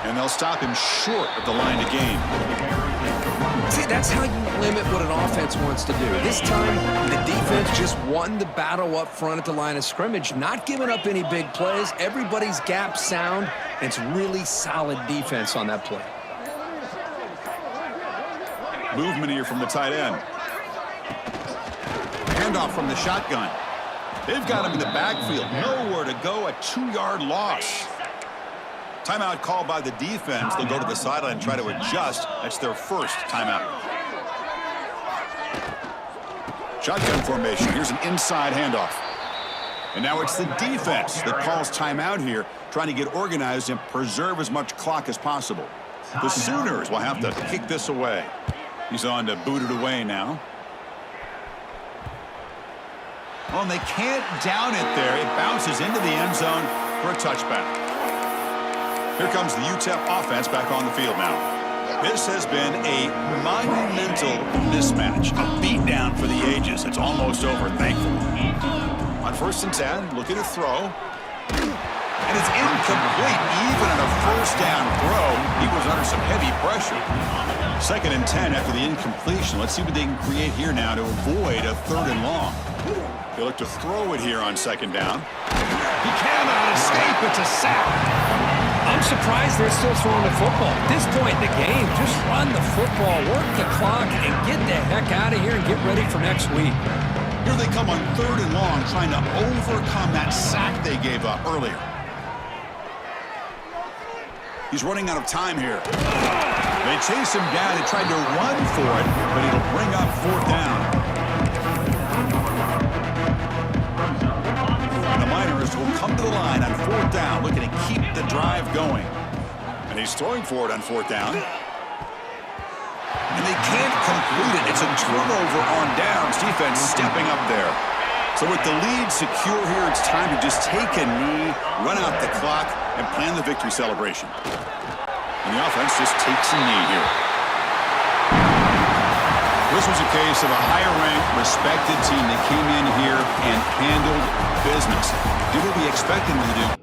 And they'll stop him short of the line to gain. See, that's how you limit what an offense wants to do. This time, the defense just won the battle up front at the line of scrimmage, not giving up any big plays. Everybody's gap sound. It's really solid defense on that play. Movement here from the tight end. Handoff from the shotgun. They've got him in the backfield. Nowhere to go. A 2-yard loss. Timeout called by the defense. They'll go to the sideline and try to adjust. That's their first timeout. Shotgun formation. Here's an inside handoff. And now it's the defense that calls timeout here, trying to get organized and preserve as much clock as possible. The Sooners will have to kick this away. He's on to boot it away now. Oh, and they can't down it there. It bounces into the end zone for a touchback. Here comes the UTEP offense back on the field now. This has been a monumental mismatch, a beatdown for the ages. It's almost over, thankfully. On 1st and 10, looking to throw. And it's incomplete. Even on a 1st down throw, he was under some heavy pressure. 2nd and 10 after the incompletion. Let's see what they can create here now to avoid a 3rd and long. They look to throw it here on 2nd down. He cannot escape. It's a sack. I'm surprised they're still throwing the football. At this point in the game, just run the football, work the clock, and get the heck out of here and get ready for next week. Here they come on 3rd and long, trying to overcome that sack they gave up earlier. He's running out of time here. They chase him down. They tried to run for it, but it'll bring up 4th down. And the Miners will come to the line on 4th down, looking to keep the drive going. And he's throwing for it on 4th down. And they can't complete it. It's a turnover on downs. Defense stepping up there. So with the lead secure here, it's time to just take a knee, run out the clock, and plan the victory celebration. And the offense just takes a knee here. This was a case of a higher-ranked, respected team that came in here and handled business. Did what we expected them to do.